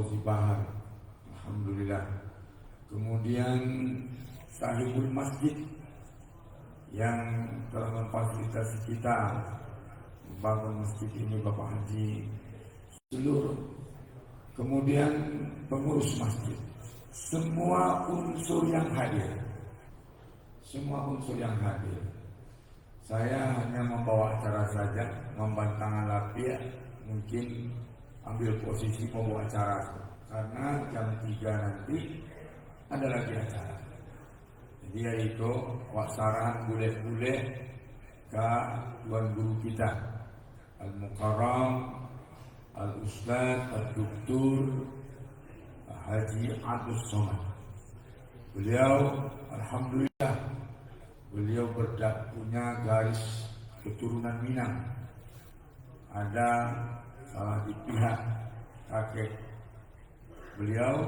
Fauzi Bahar, alhamdulillah. Kemudian sahibul masjid yang telah memfasilitasi kita membangun masjid ini, Bapak Haji seluruh. Kemudian pengurus masjid, semua unsur yang hadir. Saya hanya membawa acara saja, membantang lapia, mungkin ambil posisi pembawa acara, karena jam 3 nanti ada lagi acara. Jadi yaitu waksarahan bule-bule ke Tuan Guru kita Al-Mukarram Al-Ustaz Al-Doktor Haji Abdus Somad. Beliau alhamdulillah punya garis keturunan Minang. Ada salah di pihak kakek beliau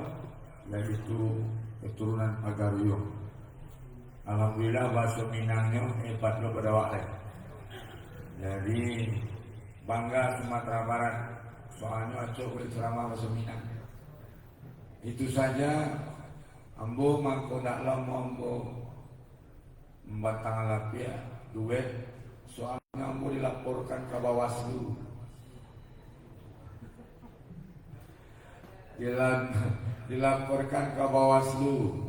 yaitu keturunan Pagaruyung. Alhamdulillah bahasa Minangnya hebat lo pada waktu. Jadi bangga Sumatera Barat, soalnya acok boleh ceramah bahasa Minang. Itu saja. Ambo mangko nak lama ambo membatang lapia duet, soalnya ambo dilaporkan ke Bawaslu. Dilaporkan ke Bawaslu,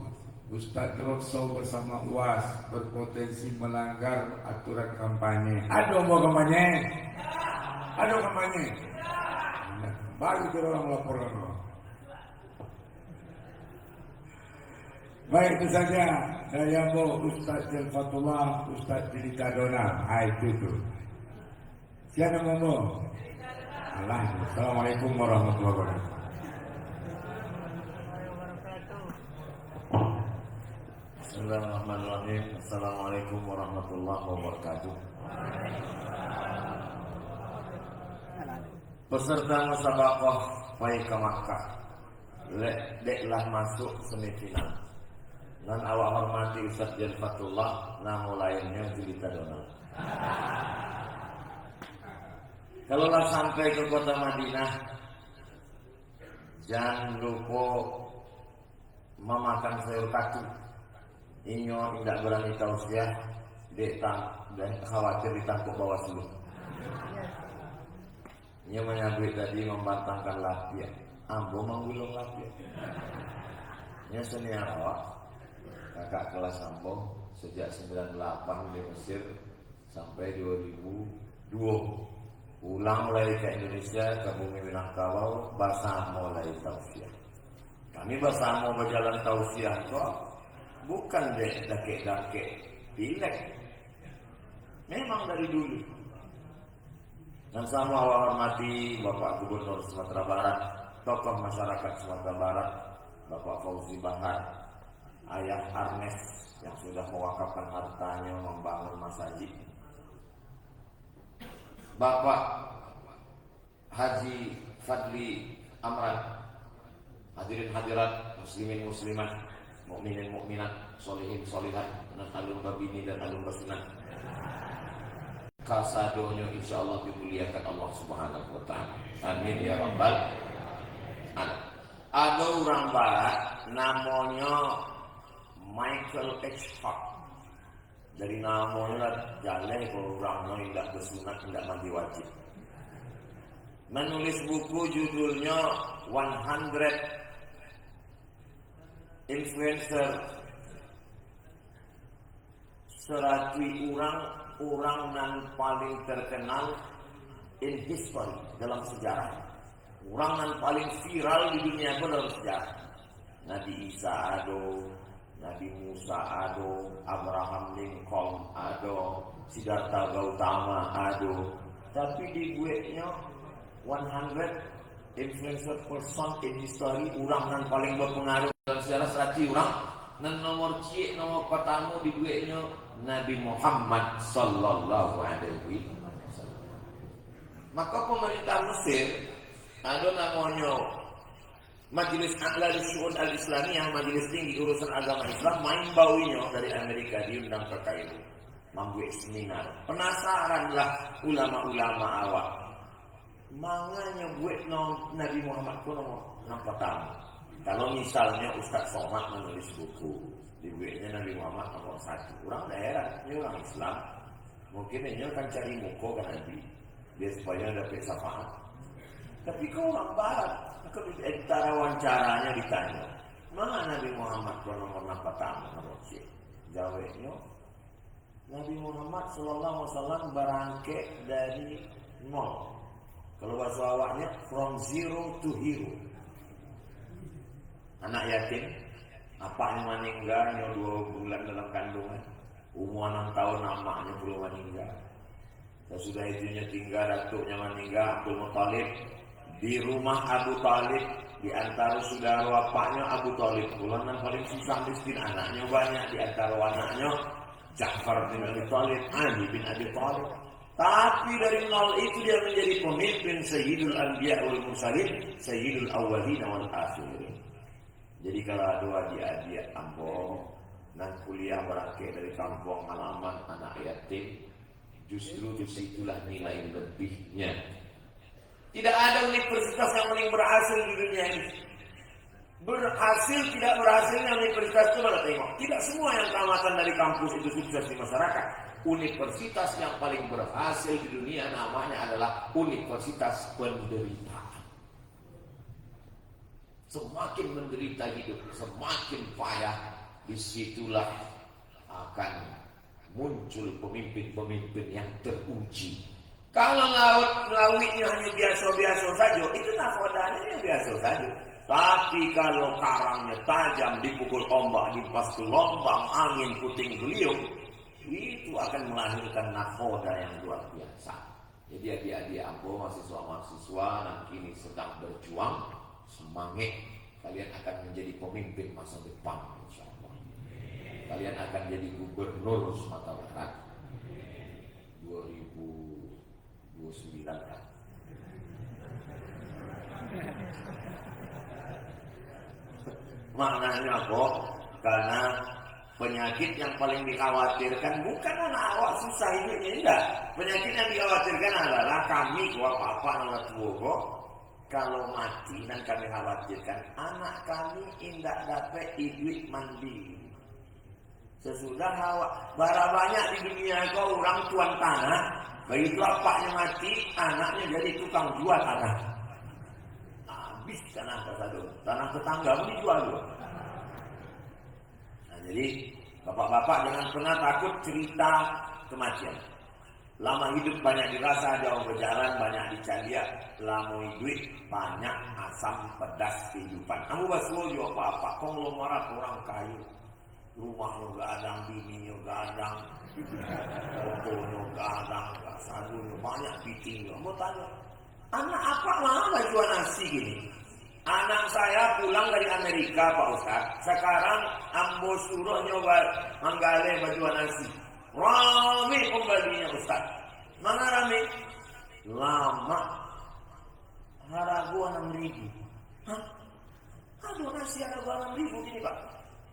Ustadz Rokso bersama UAS berpotensi melanggar aturan kampanye. Aduh mau kampanye, nah, baru kita orang laporkan. Baik, itu saja. Saya mau Ustadz Jelfatullah, Ustadz Dilita Dona. Itu tuh. Siapa ngomong? Assalamualaikum warahmatullahi wabarakatuh. Bismillahirrahmanirrahim. Assalamualaikum warahmatullahi wabarakatuh. Peserta musabaqah Pai ke Makkah deklah masuk semifinal. Dan awak hormati Ustaz Jelfatullah, nama lainnya Dilita Dona. Kalaulah sampai ke kota Madinah, jangan lupa memakan sayur kaki. Inyo tidak berani tausiah, dan khawatir ditangkap Bawaslu. Inyo menyabit tadi membantangkan lapia, ambo menggulung lapia. Inyo senior awak, kakak kelas ambo sejak 98 di Mesir sampai 2002. Pulang mulai ke Indonesia, ke bumi Minangkabau, bersama mulai tausiah. Kami bersama berjalan tausiah kok. Bukan dake-dake pilek. Memang dari dulu. Dan sama awak hormati Bapak Gubernur Sumatera Barat, tokoh masyarakat Sumatera Barat, Bapak Fauzi Bahar, Ayah Arnes yang sudah mewakafkan hartanya membangun masjid, Bapak Haji Fadli Amran, hadirin hadirat, muslimin muslimat, mukminin mukminat, solihin solihat, dan alum babini dan alum basunat. Kasadonya insyaallah dimuliakan Allah Subhanahu wa taala. Amin ya rabbal alamin. Ada orang barat namanya Michael H. Hart. Dari namanya jalan kalau orang tidak bersunat tidak mandi wajib. Menulis buku judulnya 100 Influencer, 100 orang yang paling terkenal in history, dalam sejarah. Orang yang paling viral di dunia itu dalam sejarah. Nabi Isa ado, Nabi Musa ado, Abraham Lincoln ado, Siddhartha Gautama ado. Tapi di gue-nya 100 influencer person in history, orang yang paling berpengaruh dalam sejarah 100 orang. Dan nomor pertama di gue-nya Nabi Muhammad sallallahu alaihi wasallam. Maka pemerintah Mesir ada namanya Majelis A'la Syu'un Al-Islamiyah, majelis tinggi urusan agama Islam, main bawinya dari Amerika diundang ke Kairo, membuat seminar. Penasaranlah ulama-ulama awak. Manganya buat Nabi Muhammad kuno pertama. Kalau misalnya Ustaz Somad menulis buku, di WA-nya Nabi Muhammad nomor 1, orang daerah, ini orang Islam, mungkin ini akan cari muka kan Nabi, dia supaya dapat syafaat. Tapi kau orang Barat, antara wawancaranya ditanya, mana Nabi Muhammad nomor pertama nomor C? Jawabnya, Nabi Muhammad Sallallahu Alaihi Wasallam berangke dari nol. Kalau bahasa awaknya from zero to hero. Anak yatim, apaknya meninggal, 2 bulan dalam kandungan, umur 6 tahun namanya belum meninggal. Sesudah itunya tinggal datuknya meninggal, Abdul Muthalib di rumah Abu Talib, di antara saudara bapaknya Abu Talib, bulanan paling susah miskin, anaknya banyak, di antara anaknya Ja'far bin Abi Talib, Ali bin Abi Talib. Tapi dari nol itu dia menjadi pemimpin Sayyidul Anbiya wal Mursalin, Sayyidul Awwalin wal Akhirin. Jadi kalau ada adik-adik Ambon dan kuliah berangkat dari kampung halaman anak yatim, justru disitulah nilai lebihnya. Tidak ada universitas yang paling berhasil di dunia ini. Berhasil tidak berhasilnya universitas itu pada tengok. Tidak semua yang tamatan dari kampus itu sukses di masyarakat. Universitas yang paling berhasil di dunia namanya adalah universitas penderitaan. Semakin menderita hidup, semakin payah, disitulah akan muncul pemimpin-pemimpin yang teruji. Kalau lautnya hanya biasa-biasa saja, itu nakodanya biasa saja. Tapi kalau karangnya tajam, dipukul ombak, dipas gelombang, angin puting beliung, itu akan melahirkan nakoda yang luar biasa. Jadi adik-adik Ambo, mahasiswa-mahasiswa yang kini sedang berjuang, semangat, kalian akan menjadi pemimpin masa depan, insyaallah. Kalian akan jadi gubernur Sumatera Barat 2029 kan. Maknanya apa? Karena penyakit yang paling dikhawatirkan bukan anak awak susah hidupnya, enggak. Penyakit yang dikhawatirkan adalah kami, bapak-bapak, anak tua, kalau mati, dan kami khawatirkan anak kami tidak dapat duit mandiri. Sesudah awak bara banyak di dunia kau orang tuan tanah, begitu bapaknya mati, anaknya jadi tukang jual tanah. Habis tanah satu, tanah tetangga pun dijual juga. Nah, jadi bapak-bapak jangan pernah takut cerita kematian. Lama hidup banyak dirasa, jauh berjalan banyak dicalia. Lama hidup banyak asam pedas kehidupan. Kamu basuh juga apa-apa, konglomerat orang kayu. Rumahnya gak ada, bininya gak ada, fotonya gak ada, sadunya banyak bikinnya. Mau tanya, anak apa lama jual nasi gini? Anak saya pulang dari Amerika Pak Ustaz. Sekarang Ambo suruh nyoba manggale baju nasi. Rame pembelinya Ustaz. Mana rame? Lama. Harga 6.000. Hah? Aduh nasi harga 6.000 gini Pak.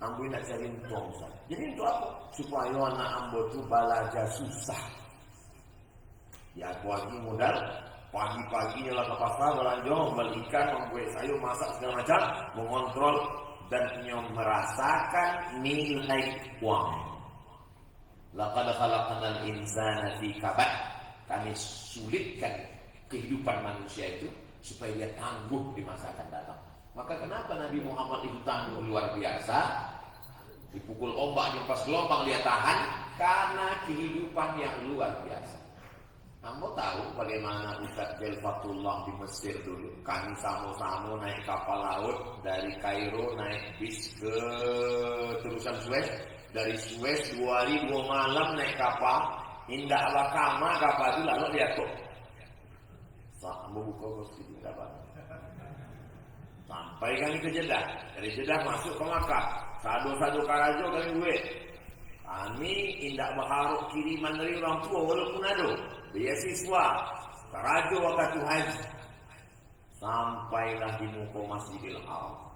Ambo nak cari untung Ustaz. Jadi untuk apa? Supaya anak Ambo itu belajar susah. Ya aku lagi modal. Pagi-paginya lah ke pasar belanja, beli ikan, membuat sayur, masak segala macam, mengontrol dan merasakan nilai uang. Laqad khalaqnal insana fi kabad. Kami sulitkan kehidupan manusia itu supaya dia tangguh di masa akan datang. Maka kenapa Nabi Muhammad itu tangguh luar biasa? Dipukul ombak, dilepas gelombang dia tahan karena kehidupan yang luar biasa. Kamu tahu bagaimana Ustaz Jalfatullah di Mesir dulu? Kami sama-sama naik kapal laut dari Kairo, naik bis ke terusan Suez. Dari Suez 2 hari 2 malam naik kapal. Indah Alakama kapal itu lalu lihat kok. Kamu buka kos di kapal. Sampai kami ke Jeddah. Dari Jeddah masuk ke Makkah. Sadu-sadu karajo kami gue. Kami indah berharap kiriman dari orang tua walaupun ada. Beasiswa, karajo waktu haji. Sampailah di muka Masjidil Haram.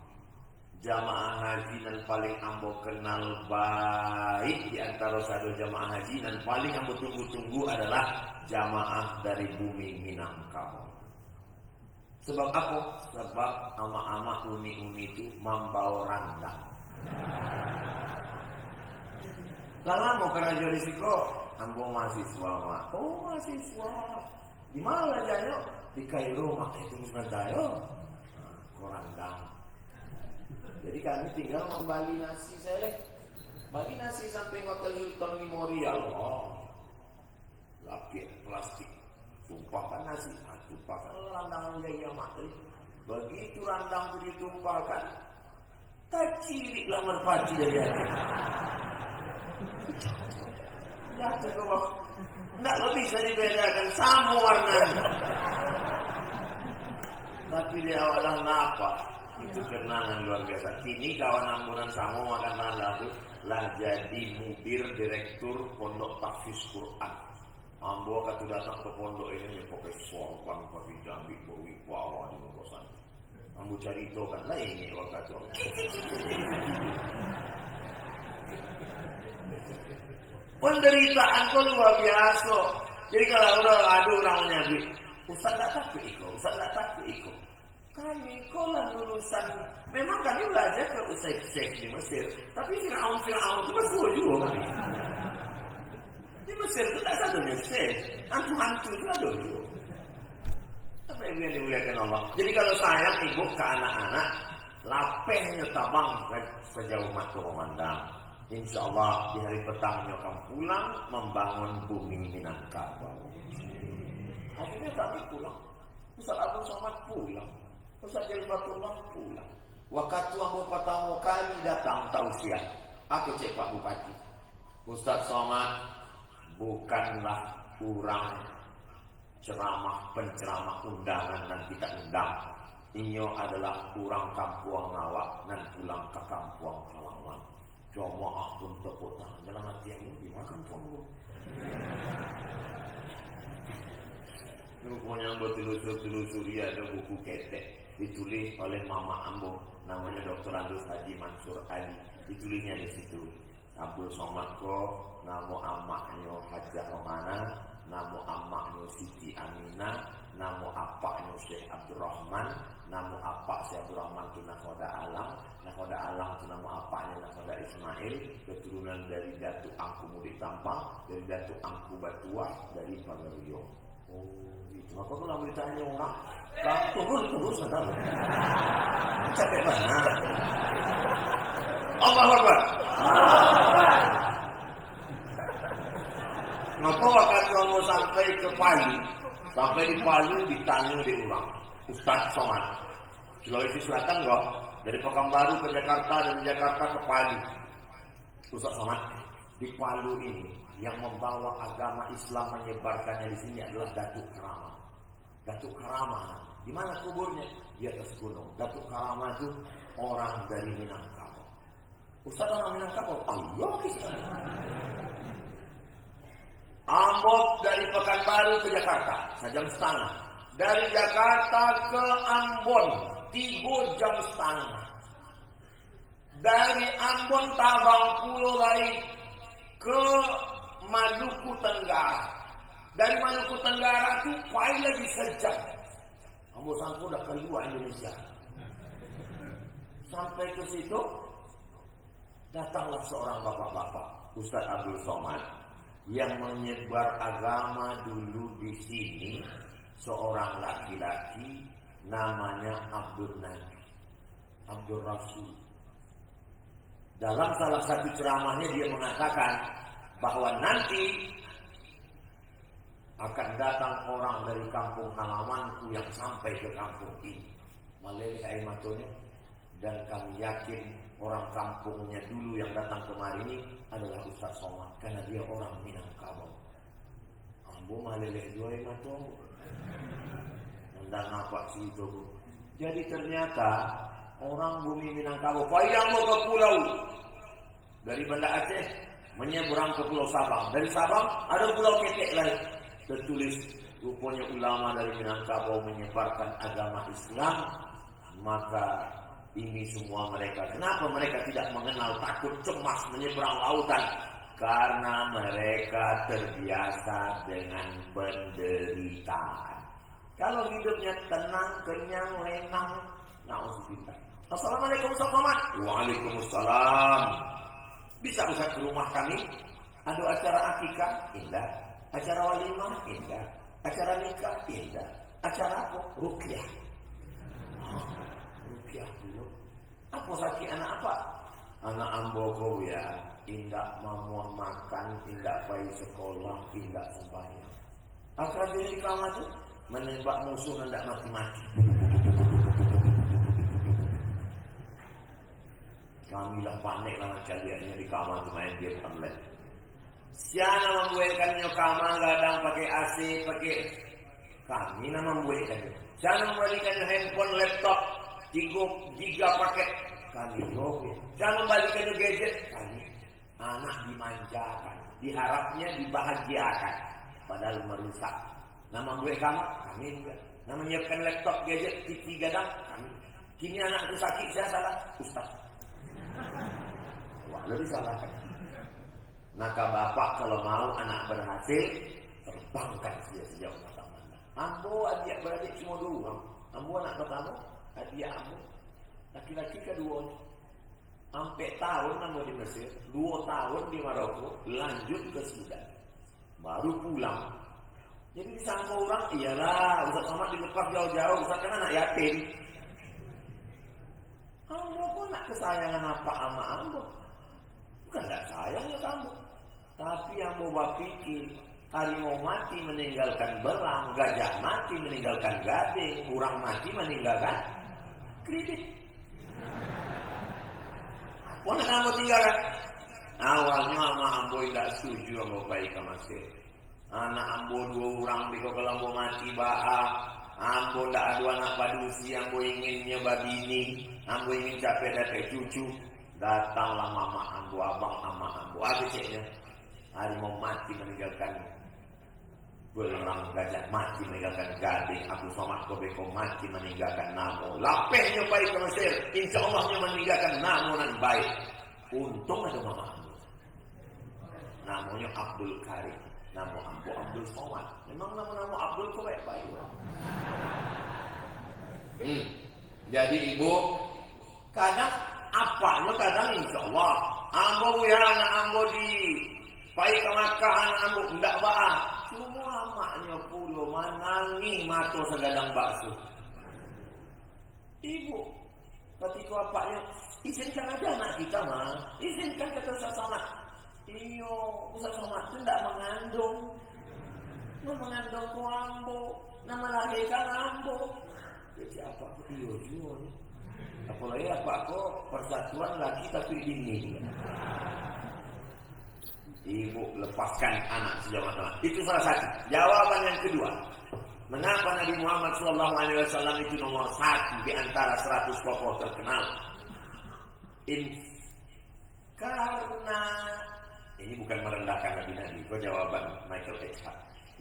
Jamaah haji dan paling ambo kenal baik di antara satu jamaah haji dan paling ambo tunggu-tunggu adalah jamaah dari bumi Minangkabau. Sebab apa? Sebab ama-ama uni-uni itu membawa randang. Lama mau kerja risiko, ambo mahasiswa mak. Oh mahasiswa, di mana aja di Kairo mak itu bukan tayo. Randang. Jadi kami tinggal membali nasi saya. Bagi nasi sampai hotel Hilton Memorial. Oh, lapis plastik. Tumpahkan nasi, tumpahkan randang jaya mati. Begitu randang itu ditumpahkan, keciliklah merpati dari hati. Jatuh ke bawah. Tidak bisa dibedakan sama warnanya. Tapi dia awalan apa? Itu kenangan luar biasa. Kini kawan ambunan sama makan lalu lah jadi mudir direktur pondok tahfiz Quran. Ambo kata datang ke pondok ini pakai sorban, pakai jambi, bawi bawa di kosan. Ambo cari itu kan lah ini waktu itu. Penderitaan kau luar biasa. Jadi kalau orang nyabik, Ustaz tak takut ikut, Ustaz tak takut ikut. Kami kolah lulusan, memang kami belajar ke Ustaz di Mesir, tapi Fir'aun itu masuk juga kami. Di Mesir itu tak satu Mesir, hantu-hantu itu ada juga. Apa yang dimuliakan Allah? Jadi kalau saya ibu ke anak-anak, lapehnya tabang sejauh mata memandang. Insya Allah di hari petangnya akan pulang membangun bumi Minangkabau. Akhirnya kami pulang, Ustaz Abu Somad pulang. Ustaz Jalbatullah pulang. Waktu aku pertama kali datang tausiah, aku cek Pak Bupati. Ustaz Somad bukanlah kurang penceramah undangan dan kita undang. Inyo adalah kurang kampung ngawak dan pulang ke kampung halaman. Jamaah pun tepuk tangan dalam hati yang lebih makan kampung. Rupanya bertelusuri ada buku ketek ditulis oleh Mama Ambo, namanya Dr. Andus Haji Mansur Ali. Ditulisnya di situ. Abdul Somad ko, namo amaknya Hajah Romana, namo amaknya Siti Aminah, namo apaknya Syekh Abdurrahman, namo apak Syekh Abdurrahman itu Nakhoda Alam, Nakhoda Alam itu namo apaknya Nakhoda Ismail, keturunan dari Datuk Angku Mudik Tampang, dari Datuk Angku Batua, dari Pagaruyo. Oh, itu apa tuh lah beritanya orang? Tunggu sebentar. Capek banget. Allahu Akbar. Ngapa waktu kamu sampai ke Palu? Sampai di Palu ditanya di orang. Ustaz Somad. Sulawesi Selatan enggak? Dari Pekanbaru ke Jakarta, dari Jakarta ke Palu. Ustaz Somad. Di Palu ini yang membawa agama Islam menyebarkannya di sini adalah Datuk Karama. Datuk Karama, di mana kuburnya? Di atas gunung. Datuk Karama itu orang dari Minangkabau. Ustaz orang Minangkabau? Allah kisah. Ambok dari Pekanbaru ke Jakarta, 1 jam setengah. Dari Jakarta ke Ambon, 3 jam setengah. Dari Ambon Tabang Pulau lain ke Maluku Tenggara. Dari Maluku Tenggara itu paling lagi sejam. Ambo sangko udah keluar Indonesia. Sampai ke situ datanglah seorang bapak-bapak, Ustaz Abdul Somad, yang menyebar agama dulu di sini. Seorang laki-laki namanya Abdul Nabi, Abdul Rasul. Dalam salah satu ceramahnya dia mengatakan bahwa nanti akan datang orang dari kampung halamanku yang sampai ke kampung ini. Melihat air matanya, dan kami yakin orang kampungnya dulu yang datang kemari ini adalah Ustaz Somad, karena dia orang Minangkabau. Ambo maleleh dua air matanya. Dan apa sih itu? Jadi ternyata orang bumi Minangkabau, payah mau ke pulau dari Banda Aceh menyeberang ke Pulau Sabang. Dari Sabang ada pulau ketek lain. Tertulis rupanya ulama dari Minangkabau menyebarkan agama Islam. Maka ini semua mereka. Kenapa mereka tidak mengenal takut cemas menyeberang lautan? Karena mereka terbiasa dengan penderitaan. Kalau hidupnya tenang, kenyang, lenang, na'udzubillah. Assalamualaikum Ustaz. Waalaikumsalam. Bisa Ustaz ke rumah kami? Ada acara akikah? Indah. Acara walimah? Indah. Acara nikah? Indah. Acara apa? Ruqyah. Ruqyah dulu. Apa sakit anak apa? Anak ambo ya. Indah mau makan, indah bayi sekolah, indah sembahyang. Akhirnya di kamar itu menembak musuh hendak mati-mati. Kami lah panik lah macam lihatnya di kamar tu main game online. Siapa membuatkannya kamar gadang pakai AC, pakai kami nama membuatkannya. Siapa membalikannya handphone, laptop, 3 giga paket kami juga. Siapa membalikannya gadget kami. Anak dimanjakan, diharapnya dibahagiakan, padahal merusak. Nama membuat kamar kami juga. Nama menyiapkan laptop, gadget, TV gadang kami. Kini anakku sakit, saya salah Ustaz. Wah, lebih salah kan? Maka bapak kalau mau anak berhasil, terbangkan dia sejauh mata-mata. Ambo adik beradik cuma 2. Ambo anak pertama, adik ambo. Laki-laki kedua. Sampai tahun ambo di Mesir, 2 tahun di Maroko, lanjut ke Sudan. Baru pulang. Jadi disangka orang, iyalah Ustaz Somad dilepas jauh-jauh, Ustaz kan anak yatim. Ambo pun nak kesayangan apa sama ambo? Bukan tak sayang ya kamu. Tapi ambo berpikir, harimau mati meninggalkan belang, gajah mati meninggalkan gading, orang mati meninggalkan keripik. Mana kamu tinggalkan? Awalnya sama ambo tidak setuju ambo baik ke Mesir. Anak ambo 2 orang di kalau ambo mati ambo tidak ada anak padusi, ambo inginnya babini, ambo ingin capek dapat cucu. Datanglah mama ambo, abang ama ambo, adiknya harimau mati meninggalkan belang, gajah mati meninggalkan gading, Abdul Somad Kobeko mati meninggalkan namo. Lapehnya baik ke Mesir, insya Allahnya meninggalkan namo dan baik. Untung ada mama ambo, namanya Abdul Karim. Nama ambo Abdul Somad. Memang nama Abdul kok baik-baik. Jadi ibu kadang apanya kadang insya Allah ambo ya anak ambo di pai ke Makkah anak ambo tidak baah. Cuma amaknya pulau manangi mato segadang bakso. Ibu ketika apanya izinkan aja anak kita mah, izinkan kata Ustaz Somad. Iyo, Ustaz Somad itu tidak mengandung. Mengandung ku ambo, nama lahirkan ambo. Jadi apa? Iyo juga. Apalagi apa kok persatuan laki tapi ini. Ibu lepaskan anak sejauh mana? Itu salah satu. Jawaban yang kedua. Mengapa Nabi Muhammad SAW itu nomor 1 di antara 100 tokoh terkenal? Karena ini bukan merendahkan Nabi. Itu jawaban Michael H.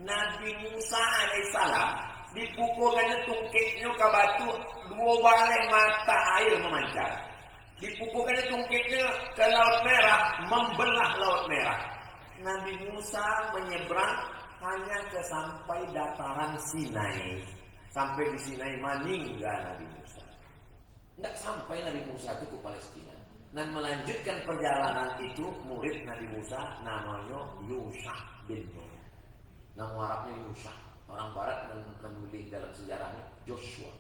Nabi Musa alaihissalam dipukulkannya tungkiknya ke batu, 2 balai mata air memancar. Dipukulkannya tungkiknya ke Laut Merah, membelah Laut Merah. Nabi Musa menyeberang hanya ke sampai dataran Sinai. Sampai di Sinai meninggal Nabi Musa. Tidak sampai Nabi Musa itu ke Palestina. Dan melanjutkan perjalanan itu murid Nabi Musa namanya Yusha bin Nun. Nama Arabnya Yusha. Orang Barat menulis dalam sejarahnya Joshua.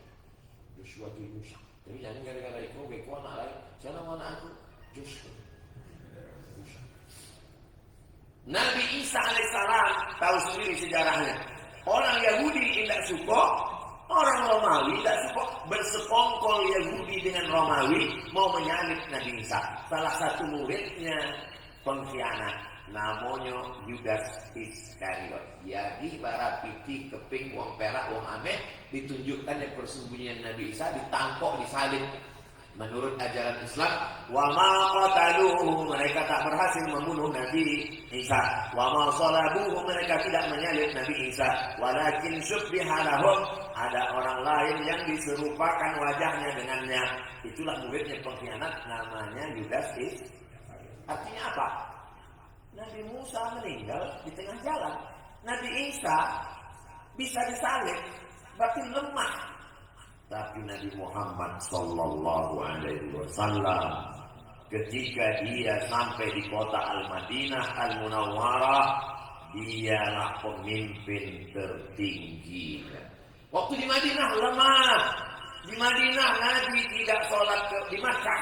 Joshua itu Yusha. Jadi jangan gara-gara itu beko anak lain. Siapa nama aku? Joshua. Yusha. Nabi Isa alaihissalam tahu sendiri sejarahnya. Orang Yahudi tidak suka, orang Romawi tidak suka. Bersekongkol Yahudi dengan Romawi mau menyalib Nabi Isa. Salah satu muridnya pengkhianat. Namanya Yudas Iskariot. Jadi bara piti keping uang perak uang ameh ditunjukkan yang persembunyian Nabi Isa ditangkap disalib. Menurut ajaran Islam, wa ma qataluhu, mereka tak berhasil membunuh Nabi Isa. Wa ma salabuhu, mereka tidak menyalib Nabi Isa. Walakin syubbiha lahum, ada orang lain yang diserupakan wajahnya dengannya. Itulah muridnya pengkhianat namanya Yudas Iskariot. Artinya apa? Nabi Musa meninggal di tengah jalan. Nabi Isa bisa disalib. tapi lemah. Tapi Nabi Muhammad sallallahu alaihi wasallam ketika dia sampai di kota Al-Madinah Al-Munawwarah, dialah pemimpin tertinggi. Waktu di Madinah lemah. Di Madinah Nabi tidak sholat di Makkah.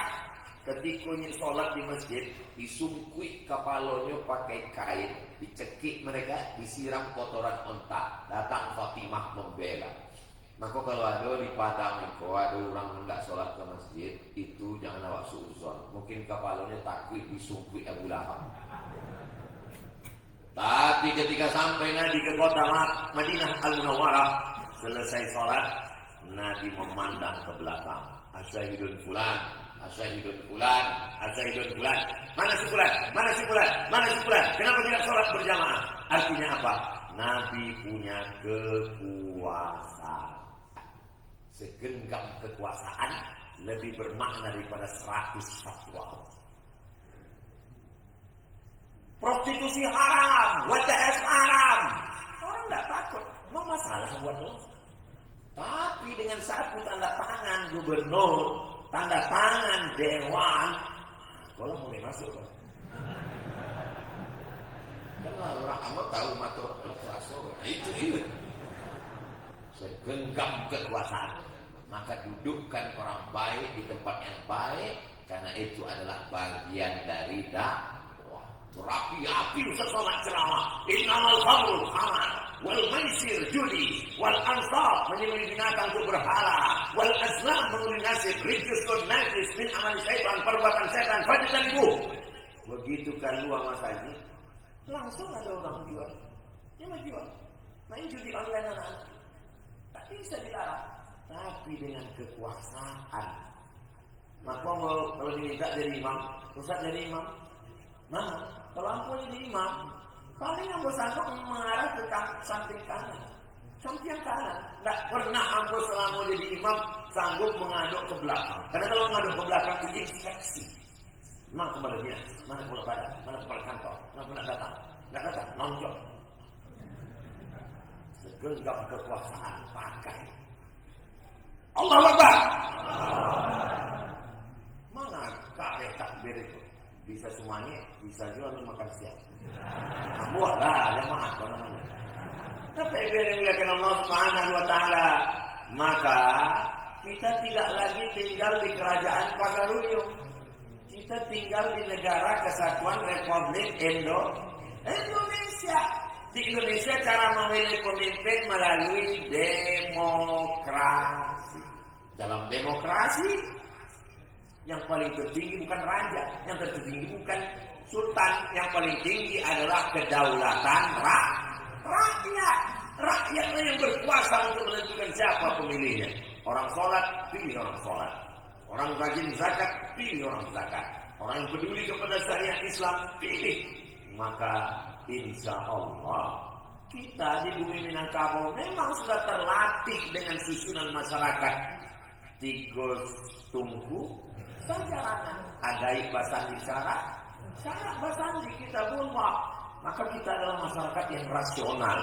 Ketika sholat di masjid, disungkui kepalanya pakai kain, dicekik mereka, disiram kotoran onta. Datang Fatimah membela. Maka kalau ada di Padang itu ada orang hendak sholat ke masjid, itu jangan awak suuzon. Mungkin kepalanya takut disungkui Abu Lahab. Tapi ketika sampai Nabi ke kota Madinah Al-Munawwarah, selesai sholat, Nabi memandang ke belakang. Asyhadun fulan, asyhadun fulan, asyhadun fulan. Mana si fulan? Mana si fulan? Mana si fulan? Kenapa tidak sholat berjamaah? Artinya apa? Nabi punya kekuasaan. Segenggam kekuasaan lebih bermakna daripada 100 fatwa. Prostitusi haram, WTS haram. Orang tidak takut. Memang masalah buat lo. Tapi dengan satu tanda tangan gubernur, tanda tangan dewan, kalau mulai masuk. Karena orang amat tahu matur kelas. Itu. Segenggam kekuasaan. Maka dudukkan orang baik di tempat yang baik, karena itu adalah bagian dari dakwah. Berapi-api sesolat ceramah. Innamal khamru haram, wal maisir judi, wal ansab menyembelih binatang untuk berhala, wal azlam mengundi nasib, rijus najis min amal syaitan, perbuatan setan, fajtanibuh. Begitu keluar masa ini, langsung ada orang jual. Dia mau jual. Main judi online anak-anak. Tak bisa dilarang. Tapi dengan kekuasaan. Maka kalau diminta jadi imam, Ustaz jadi imam. Nah, kalau ampun jadi imam, paling yang bersangkut mengarah ke samping kanan. Samping kanan. Tak pernah ampun selama jadi imam sanggup mengaduk ke belakang. Karena kalau mengaduk ke belakang itu inspeksi. Mana kepala dia? Mana kepala badan? Mana kepala kantor? Mana kepala datang? Tidak datang, nonjol. Segenggam kekuasaan pakai. Allahu Akbar. Mana kare takbir itu? Bisa semuanya, bisa juga makan siang. Buat lah, yang maaf namanya. Tapi bila melihat Allah Subhanahu Wa Taala, maka kita tidak lagi tinggal di kerajaan Pagaruyung. Kita tinggal di negara Kesatuan Republik Indonesia. Di Indonesia cara memilih pemimpin melalui demokrasi. Dalam demokrasi, yang paling tertinggi bukan raja, yang tertinggi bukan sultan, yang paling tinggi adalah kedaulatan rakyat. Rakyatlah yang berkuasa untuk menentukan siapa pemilihnya. Orang sholat, pilih orang sholat. Orang rajin zakat, pilih orang zakat. Orang yang peduli kepada syariat Islam, pilih. Maka insya Allah kita di bumi Minangkabau memang sudah terlatih dengan susunan masyarakat. Tikus tungku sajarangan, adai basandi syarat basandi kita buat. Maka kita adalah masyarakat yang rasional,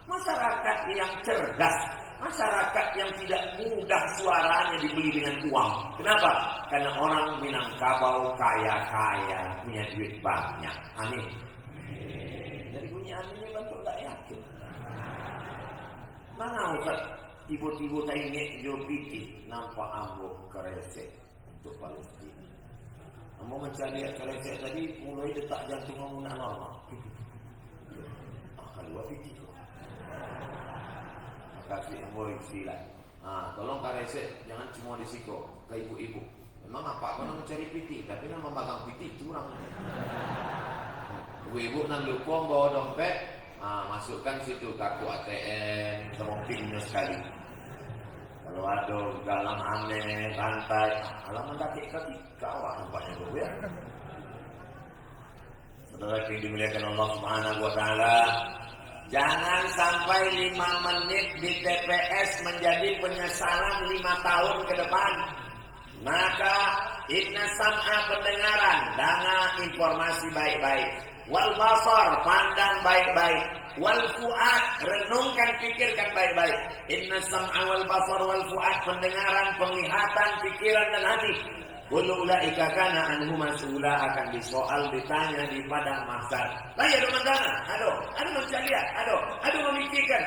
masyarakat yang cerdas, masyarakat yang tidak mudah suaranya dibeli dengan uang. Kenapa? Karena orang Minangkabau kaya-kaya, punya duit banyak. Amin. Dari punya amin ini bantu tak yakin. Mana Ustaz? Tiba-tiba saya ingat Jopiti nampak ambo keresek untuk Palestina. Ambo mencari keresek tadi mulai detak jantung ambo nak normal. Kalau Jopiti tu, kasih ambo istilah. Tolong keresek jangan cuma disiko ke ibu-ibu. Memang apa kau nak mencari piti, tapi nama magang piti itu orang. Ibu-ibu nak lupa bawa dompet, masukkan situ kartu ATM, sama pinnya sekali. Kalau ada dalam aneh, pantai, alaman kaki kawan nampaknya tu ya. Saudara yang dimuliakan Allah Subhanahu Wa Taala, jangan sampai 5 menit di TPS menjadi penyesalan 5 tahun ke depan. Maka inna sam'a pendengaran, dana informasi baik-baik. Wal basar pandang baik-baik. Wal fuad, renungkan, pikirkan baik-baik. Inna sam'a wal basar wal fuad, pendengaran, penglihatan, pikiran dan hati. Kullu ulaika kana anhu mas'ula, akan disoal, ditanya di padang mahsyar. Lah ya teman-teman, aduh mencari, aduh memikirkan,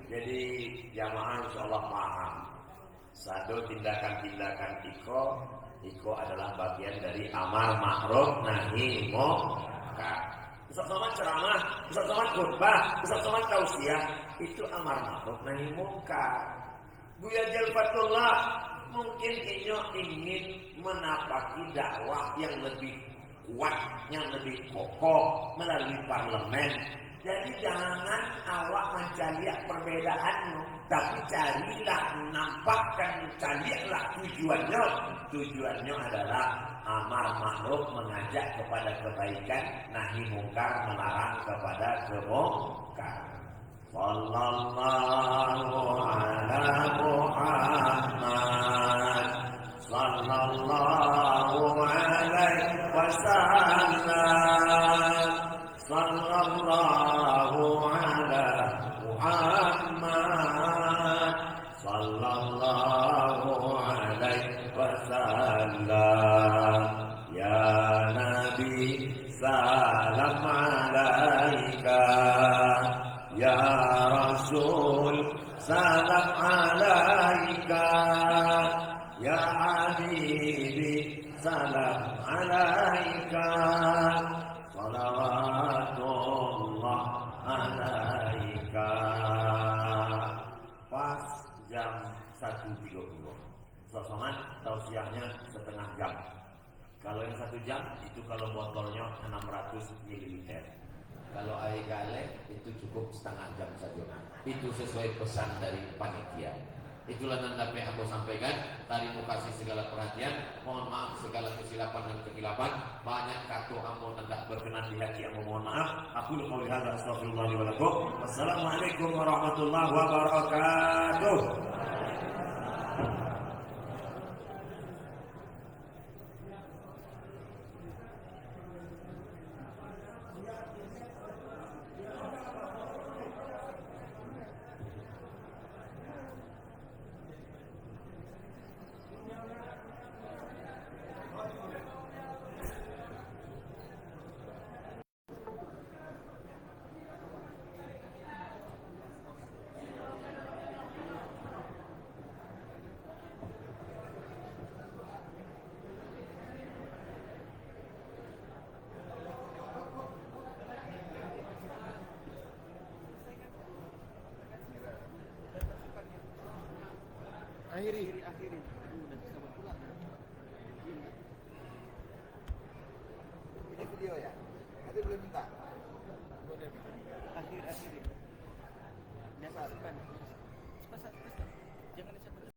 Jadi jamaah insyaallah paham. Satu tindakan-tindakan iko adalah bagian dari amar ma'ruf nahi munkar. Ustaz Somad ceramah, Ustaz Somad khutbah, Ustaz Somad tausiah, itu amar ma'ruf nahi munkar. Buya Jalfatullah mungkin ingin menapaki dakwah yang lebih kuat, yang lebih kokoh melalui parlemen. Jadi jangan awak mencari perbedaanmu, tapi carilah tujuannya. Tujuannya adalah amar ma'ruf, mengajak kepada kebaikan, nahi mungkar, melarang kepada kemungkar. Sallallahu ala Muhammad, sallallahu alaihi wasallam, sallallahu ala Muhammad, sallallahu alaihi wasallam. Ya Nabi salam alaika, ya Rasul salam alaika, ya Habibi salam alaika, salawatullah alaika. Pas jam 1.30. Ustaz Somad tausiahnya setengah jam. Kalau yang 1 jam itu kalau botolnya 600 ml. Kalau air galon itu cukup setengah jam saja. Itu sesuai pesan dari panitia. Itulah nanda yang aku sampaikan. Tadi mau kasih segala perhatian. Mohon maaf segala kesilapan dan kekilapan. Banyak kata ampun tidak berkenan di hati yang mohon maaf. Aku lupa lihat. Astagfirullahaladzim. Wassalamualaikum warahmatullahi wabarakatuh. Akhiri. Ini video ya? Tadi belum minta. Akhiri. Biasa kan?